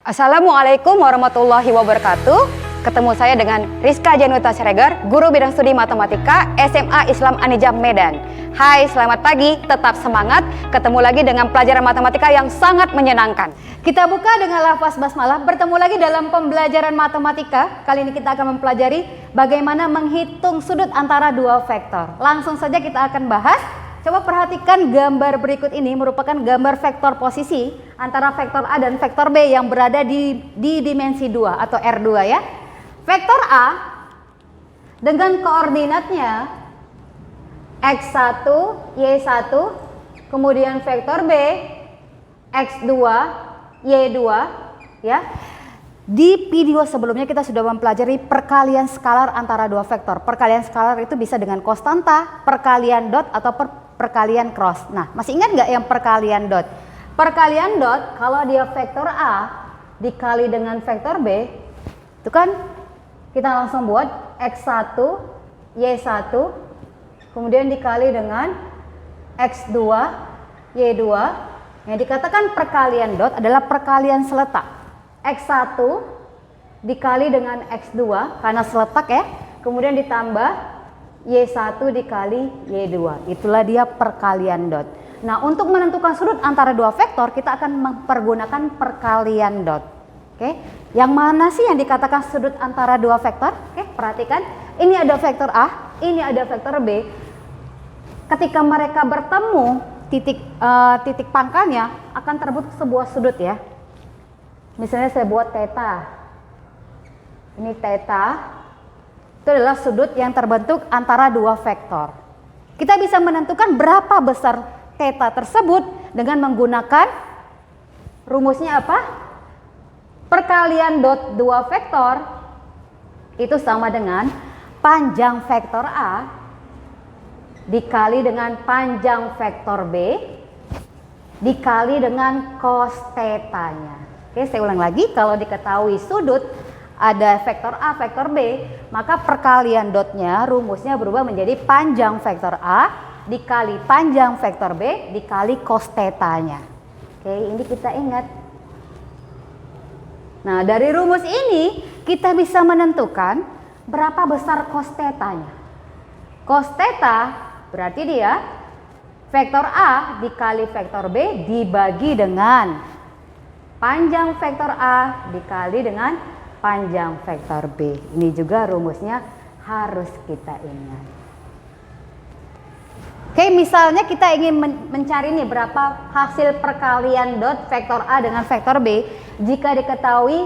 Assalamualaikum warahmatullahi wabarakatuh. Ketemu saya dengan Rizka Januta Siregar, Guru Bidang Studi Matematika SMA Islam Anijam Medan. Hai, selamat pagi, tetap semangat. Ketemu lagi dengan pelajaran matematika yang sangat menyenangkan. Kita buka dengan lafaz basmalah, bertemu lagi dalam pembelajaran matematika. Kali ini kita akan mempelajari bagaimana menghitung sudut antara dua vektor. Langsung saja kita akan bahas. Coba perhatikan gambar berikut ini merupakan gambar vektor posisi antara vektor A dan vektor B yang berada di dimensi 2 atau R2 ya. Vektor A dengan koordinatnya X1, Y1, kemudian vektor B X2, Y2 ya. Di video sebelumnya kita sudah mempelajari perkalian skalar antara dua vektor. Perkalian skalar itu bisa dengan konstanta, perkalian dot atau perkalian cross. Nah, masih ingat nggak yang perkalian dot? Perkalian dot kalau dia vektor A dikali dengan vektor B, itu kan kita langsung buat X1, Y1, kemudian dikali dengan X2, Y2. Yang dikatakan perkalian dot adalah perkalian seletak. X1 dikali dengan X2 karena seletak ya, kemudian ditambah Y1 dikali Y2. Itulah dia perkalian dot. Nah, untuk menentukan sudut antara dua vektor kita akan mempergunakan perkalian dot. Oke, yang mana sih yang dikatakan sudut antara dua vektor? Oke, perhatikan. Ini ada vektor A, ini ada vektor B. Ketika mereka bertemu, titik pangkalnya akan terbentuk sebuah sudut ya. Misalnya saya buat theta. Ini theta. Itu adalah sudut yang terbentuk antara dua vektor. Kita bisa menentukan berapa besar theta tersebut dengan menggunakan rumusnya apa? Perkalian dot dua vektor itu sama dengan panjang vektor A dikali dengan panjang vektor B dikali dengan cos theta-nya. Oke, saya ulang lagi, kalau diketahui sudut ada vektor A, vektor B, maka perkalian dotnya rumusnya berubah menjadi panjang vektor A dikali panjang vektor B dikali cos theta-nya. Oke, ini kita ingat. Nah, dari rumus ini kita bisa menentukan berapa besar cos theta-nya. Cos theta berarti dia vektor A dikali vektor B dibagi dengan panjang vektor A dikali dengan panjang vektor B. Ini juga rumusnya harus kita ingat. Oke, misalnya kita ingin mencari nih berapa hasil perkalian dot vektor A dengan vektor B. Jika diketahui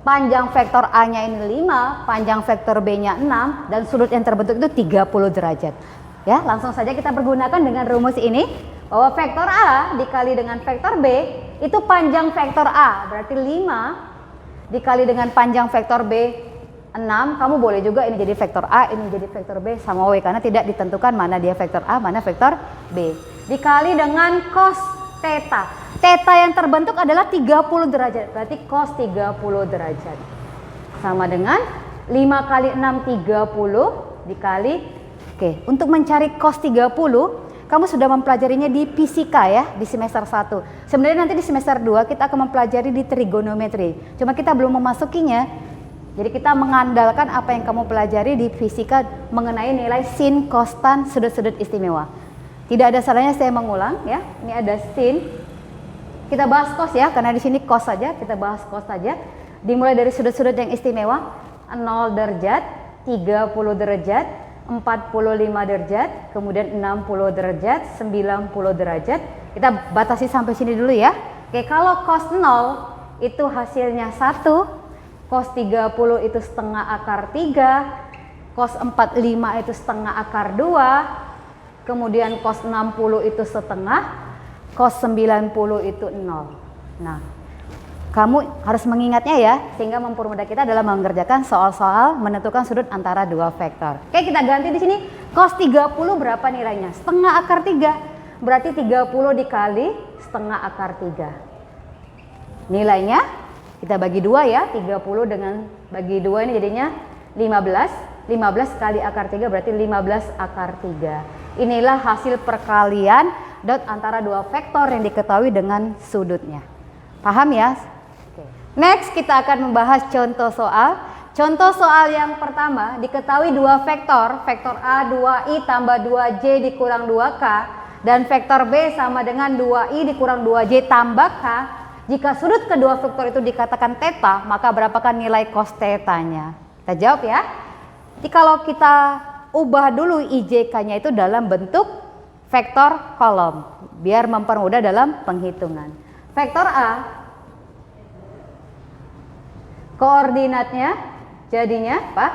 panjang vektor A-nya ini 5, panjang vektor B-nya 6, dan sudut yang terbentuk itu 30 derajat. Ya, langsung saja kita pergunakan dengan rumus ini bahwa vektor A dikali dengan vektor B itu panjang vektor A berarti 5 dikali dengan panjang vektor B 6. Kamu boleh juga ini jadi vektor A, ini jadi vektor B sama W karena tidak ditentukan mana dia vektor A, mana vektor B. Dikali dengan cos theta. Theta yang terbentuk adalah 30 derajat, berarti cos 30 derajat. Sama dengan 5 kali 6 30 dikali. Oke, untuk mencari cos 30 kamu sudah mempelajarinya di fisika ya, di semester 1. Sebenarnya nanti di semester 2 kita akan mempelajari di trigonometri. Cuma kita belum memasukinya. Jadi kita mengandalkan apa yang kamu pelajari di fisika mengenai nilai sin, cos, tan, sudut-sudut istimewa. Tidak ada salahnya saya mengulang ya. Ini ada sin. Kita bahas cos ya, karena di sini cos saja, kita bahas cos saja. Dimulai dari sudut-sudut yang istimewa, 0 derajat, 30 derajat, 45 derajat, kemudian 60 derajat, 90 derajat. Kita batasi sampai sini dulu ya. Oke, kalau cos 0 itu hasilnya 1, cos 30 itu setengah akar 3, cos 45 itu setengah akar 2, kemudian cos 60 itu setengah, cos 90 itu 0. Nah, kamu harus mengingatnya ya, sehingga mempermudah kita dalam mengerjakan soal-soal menentukan sudut antara dua vektor. Oke, kita ganti di sini. Cos 30 berapa nilainya? Setengah akar 3. Berarti 30 dikali setengah akar 3. Nilainya kita bagi 2 ya. 30 dengan bagi 2 ini jadinya 15. 15 kali akar 3 berarti 15 akar 3. Inilah hasil perkalian dot antara dua vektor yang diketahui dengan sudutnya. Paham ya? Next kita akan membahas contoh soal. Contoh soal yang pertama, diketahui dua vektor, vektor A 2i tambah 2j dikurang 2k, dan vektor B sama dengan 2i dikurang 2j tambah k. Jika sudut kedua vektor itu dikatakan theta, maka berapakah nilai cos theta-nya? Kita jawab ya. Jadi kalau kita ubah dulu IJK-nya itu dalam bentuk vektor kolom, biar mempermudah dalam penghitungan. Vektor A, koordinatnya jadinya apa?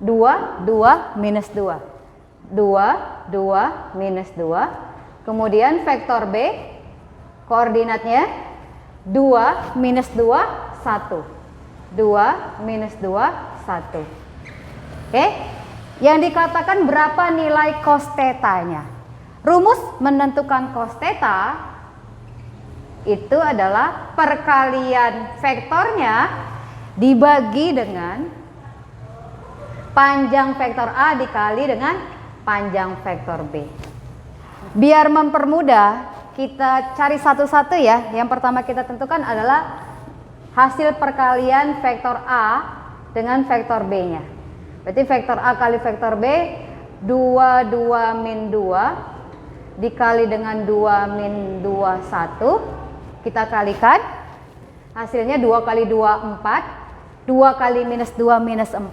2, 2, minus 2. 2, 2, minus 2. Kemudian vektor B, koordinatnya 2, minus 2, 1. 2, minus 2, 1. Oke, yang dikatakan berapa nilai cos theta-nya? Rumus menentukan cos theta itu adalah perkalian vektornya dibagi dengan panjang vektor A dikali dengan panjang vektor B. Biar mempermudah, kita cari satu-satu ya. Yang pertama kita tentukan adalah hasil perkalian vektor A dengan vektor B-nya. Berarti vektor A kali vektor B 2, 2, min 2 dikali dengan 2, min 2, 1. Kita kalikan. Hasilnya 2 kali 2, 4. 2 kali minus 2, minus 4.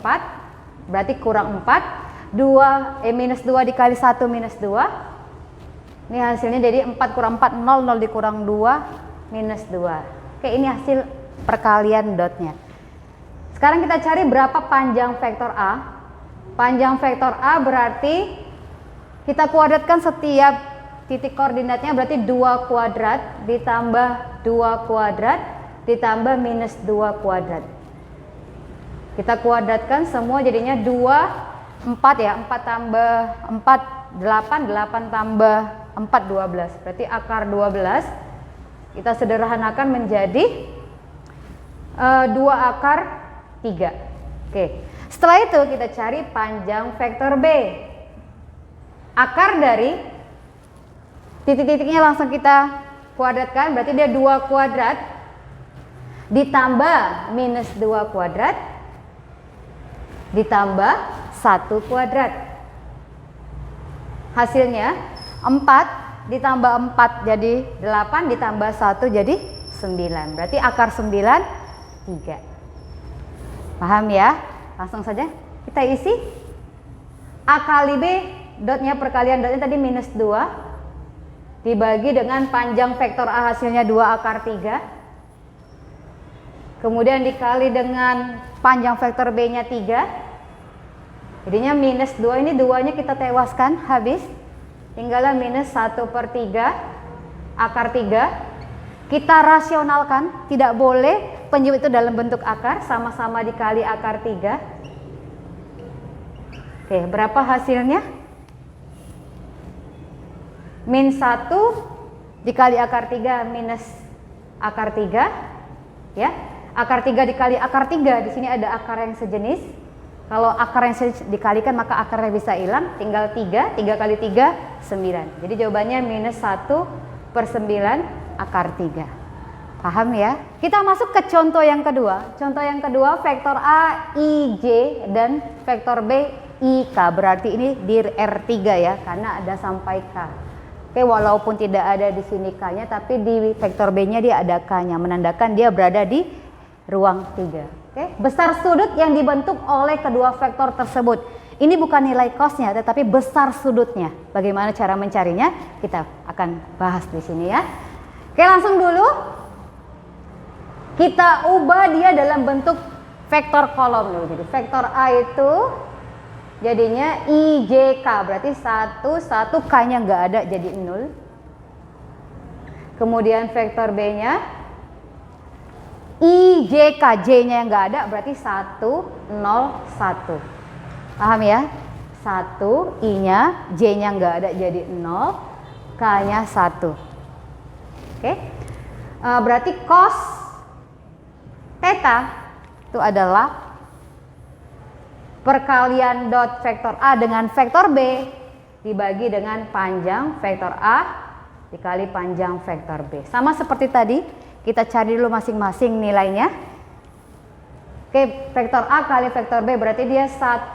Berarti kurang 4. Minus 2 dikali 1, minus 2. Ini hasilnya jadi 4 kurang 4, 0. 0 dikurang 2, minus 2. Oke, ini hasil perkalian dotnya. Sekarang kita cari berapa panjang vektor A. Panjang vektor A berarti kita kuadratkan setiap titik koordinatnya, berarti 2 kuadrat ditambah 2 kuadrat ditambah minus 2 kuadrat. Kita kuadratkan semua jadinya 2, 4 ya. 4 tambah 4, 8. 8 tambah 4, 12. Berarti akar 12 kita sederhanakan menjadi 2 akar 3. Oke. Setelah itu kita cari panjang vektor B. Akar dari titik-titiknya langsung kita kuadratkan, berarti dia 2 kuadrat ditambah minus 2 kuadrat ditambah 1 kuadrat. Hasilnya 4 ditambah 4 jadi 8 ditambah 1 jadi 9. Berarti akar 9 3. Paham ya? Langsung saja kita isi. A kali B, dotnya perkalian dotnya tadi minus 2 dibagi dengan panjang vektor A hasilnya 2 akar 3. Kemudian dikali dengan panjang vektor B nya 3. Jadinya minus 2, ini 2 nya kita tewaskan habis. Tinggallah minus 1/3 akar 3. Kita rasionalkan, tidak boleh penyebut itu dalam bentuk akar, sama-sama dikali akar 3. Oke, berapa hasilnya? Min 1 dikali akar 3 minus akar 3. Ya, akar 3 dikali akar 3, di sini ada akar yang sejenis. Kalau akar yang sejenis dikalikan maka akarnya bisa hilang, tinggal 3. 3 kali 3, 9. Jadi jawabannya minus 1/9 akar 3. Paham ya? Kita masuk ke contoh yang kedua. Contoh yang kedua, vektor A IJ dan vektor B IK. Berarti ini di R3 ya, karena ada sampai K. Oke, walaupun tidak ada di sini K-nya, tapi di vektor B-nya dia ada K-nya, menandakan dia berada di ruang 3. Oke, besar sudut yang dibentuk oleh kedua vektor tersebut. Ini bukan nilai cosnya, tetapi besar sudutnya. Bagaimana cara mencarinya? Kita akan bahas di sini ya. Oke, langsung dulu. Kita ubah dia dalam bentuk vektor kolom dulu. Jadi vektor A itu jadinya IJK, berarti 1, 1, K-nya nggak ada jadi 0. Kemudian vektor B-nya IJK, J-nya yang nggak ada berarti 1, 0, 1. Paham ya? 1, I-nya, J-nya nggak ada jadi 0, K-nya 1. Oke, berarti cos theta itu adalah perkalian dot vektor A dengan vektor B dibagi dengan panjang vektor A dikali panjang vektor B. Sama seperti tadi, kita cari dulu masing-masing nilainya. Oke, vektor A kali vektor B berarti dia 1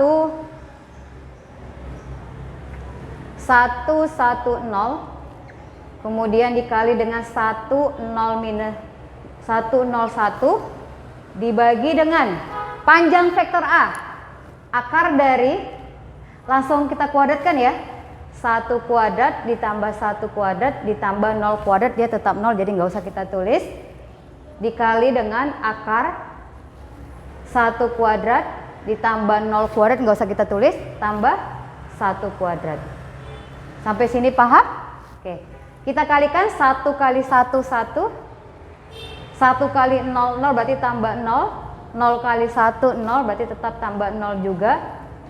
1 1 0, kemudian dikali dengan 1 0 minus 1 0 1 dibagi dengan panjang vektor A, akar dari, langsung kita kuadratkan ya, 1 kuadrat ditambah 1 kuadrat ditambah 0 kuadrat, dia tetap 0 jadi nggak usah kita tulis, dikali dengan akar 1 kuadrat ditambah 0 kuadrat, nggak usah kita tulis, tambah 1 kuadrat. Sampai sini paham? Oke, kita kalikan 1 kali 1 1, 1 kali 0 0 berarti tambah 0, 0 kali 1 0 berarti tetap tambah 0 juga,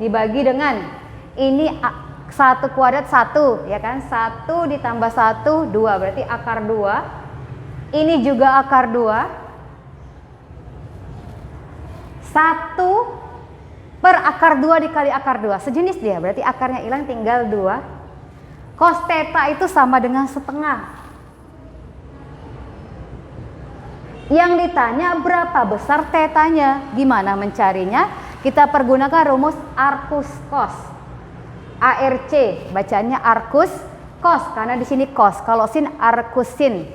dibagi dengan ini 1 kuadrat 1 ya kan, 1 ditambah 1 2 berarti akar 2, ini juga akar 2, 1 per akar 2 dikali akar 2 sejenis dia, berarti akarnya hilang tinggal 2. Cos theta itu sama dengan setengah. Yang ditanya berapa besar tetanya, gimana mencarinya? Kita pergunakan rumus arcus cos. ARC bacanya arcus cos karena di sini cos. Kalau sin arcus sin.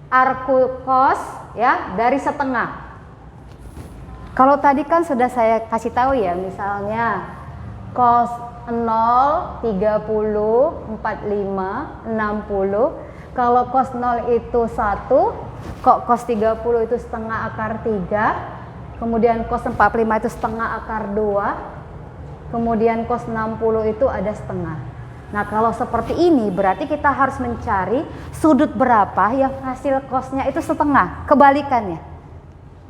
Arcus cos ya dari setengah. Kalau tadi kan sudah saya kasih tahu ya, misalnya cos 0, 30, 45, 60. Kalau cos 0 itu 1, kok cos 30 itu setengah akar 3, kemudian cos 45 itu setengah akar 2, kemudian cos 60 itu ada setengah. Nah kalau seperti ini berarti kita harus mencari sudut berapa yang hasil cosnya itu setengah, kebalikannya.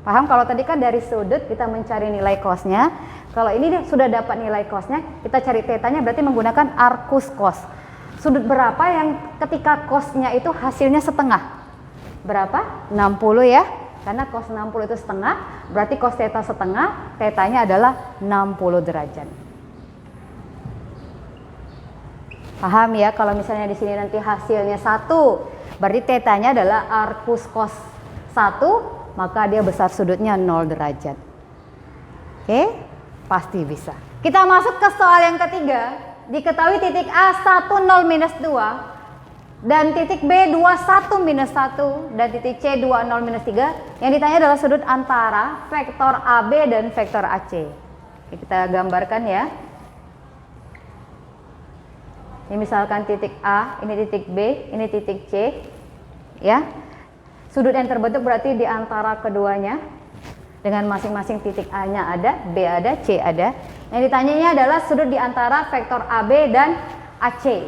Paham? Kalau tadi kan dari sudut kita mencari nilai cosnya, kalau ini sudah dapat nilai cosnya, kita cari tetanya berarti menggunakan arcus cos. Sudut berapa yang ketika cosnya itu hasilnya setengah? Berapa? 60 ya, karena cos 60 itu setengah, berarti cos theta setengah, tetanya adalah 60 derajat. Paham ya? Kalau misalnya di sini nanti hasilnya 1, berarti tetanya adalah arcus cos 1, maka dia besar sudutnya 0 derajat. Oke, pasti bisa. Kita masuk ke soal yang ketiga. Diketahui titik A 1 0 minus 2 dan titik B 2 1 minus 1 dan titik C 2 0 minus 3. Yang ditanya adalah sudut antara vektor AB dan vektor AC. Oke, kita gambarkan ya. Ini misalkan titik A, ini titik B, ini titik C. Ya. Sudut yang terbentuk berarti di antara keduanya dengan masing-masing titik A-nya ada, B ada, C ada. Yang ditanyanya adalah sudut di antara vektor AB dan AC.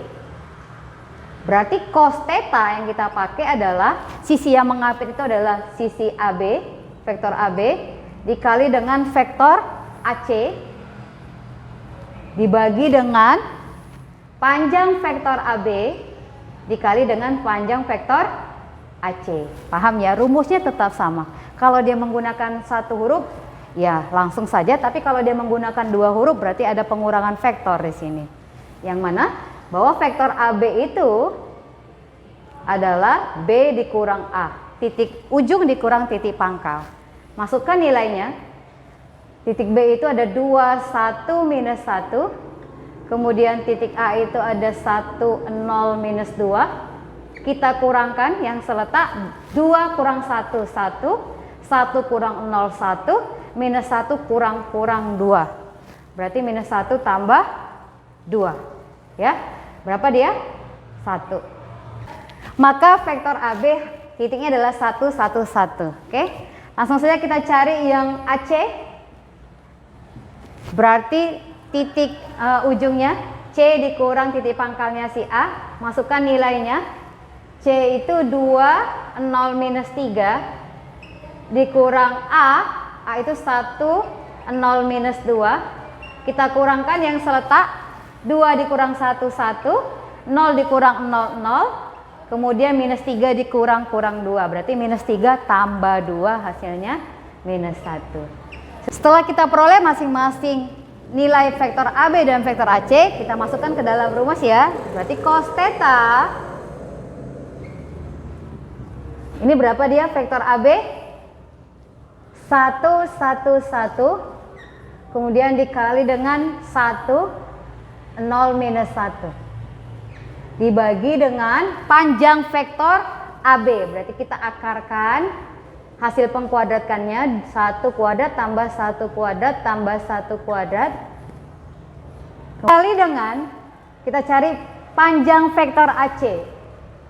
Berarti cos theta yang kita pakai adalah sisi yang mengapit itu adalah sisi AB, vektor AB dikali dengan vektor AC dibagi dengan panjang vektor AB dikali dengan panjang vektor AC. Paham ya? Rumusnya tetap sama. Kalau dia menggunakan satu huruf, ya langsung saja. Tapi kalau dia menggunakan dua huruf, berarti ada pengurangan vektor di sini. Yang mana? Bahwa vektor AB itu adalah B dikurang A. Titik ujung dikurang titik pangkal. Masukkan nilainya. Titik B itu ada 2, 1, minus 1. Kemudian titik A itu ada 1, 0, minus 2. Kita kurangkan yang seletak 2 kurang 1, 1, 1 kurang 0, 1, minus 1 kurang 2. Berarti minus 1 tambah 2. Ya, berapa dia? 1. Maka vektor AB titiknya adalah 1, 1, 1. Oke, langsung saja kita cari yang AC. Berarti titik ujungnya C dikurang titik pangkalnya si A. Masukkan nilainya. C itu 2, 0, minus 3 dikurang A itu 1, 0, minus 2. Kita kurangkan yang seletak 2 dikurang 1, 1, 0 dikurang 0, 0. Kemudian minus 3 dikurang 2, berarti minus 3 tambah 2 hasilnya minus 1. Setelah kita peroleh masing-masing nilai vektor AB dan vektor AC, kita masukkan ke dalam rumus ya. Berarti cos theta, ini berapa dia vektor AB? 1 1, kemudian dikali dengan 1, 0 minus 1. Dibagi dengan panjang vektor AB. Berarti kita akarkan hasil pengkuadratkannya 1 kuadrat tambah 1 kuadrat tambah 1 kuadrat. Kali dengan kita cari panjang vektor AC.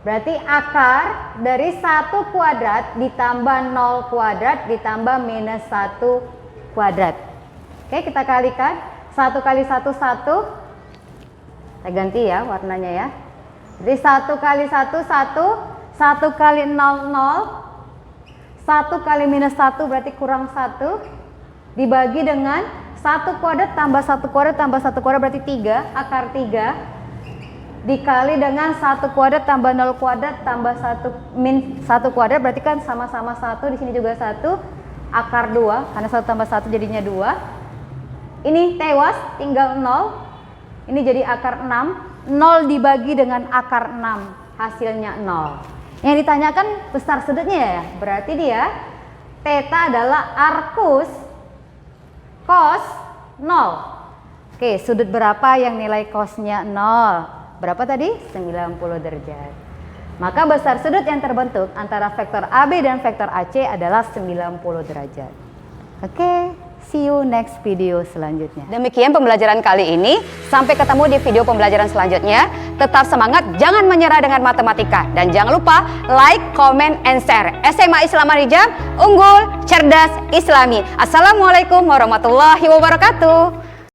Berarti akar dari 1 kuadrat ditambah 0 kuadrat ditambah minus 1 kuadrat. Oke, kita kalikan. 1 kali 1, 1. Saya ganti ya warnanya ya. Jadi 1 kali 1, 1. 1 kali 0, 0. 1 kali minus 1 berarti kurang 1. Dibagi dengan 1 kuadrat tambah 1 kuadrat tambah 1 kuadrat berarti 3. Akar 3. Dikali dengan 1 kuadrat tambah 0 kuadrat tambah 1 kuadrat berarti kan sama-sama 1. Di sini juga 1. Akar 2. Karena 1 tambah 1 jadinya 2. Ini tewas tinggal 0. Ini jadi akar 6. 0 dibagi dengan akar 6. Hasilnya 0. Yang ditanyakan besar sudutnya ya. Berarti dia theta adalah arcus cos 0. Oke, sudut berapa yang nilai cosnya 0? Berapa tadi? 90 derajat. Maka besar sudut yang terbentuk antara vektor AB dan vektor AC adalah 90 derajat. Oke, see you next video selanjutnya. Demikian pembelajaran kali ini. Sampai ketemu di video pembelajaran selanjutnya. Tetap semangat, jangan menyerah dengan matematika. Dan jangan lupa like, comment, and share. SMA Islam Marijam, unggul, cerdas, islami. Assalamualaikum warahmatullahi wabarakatuh.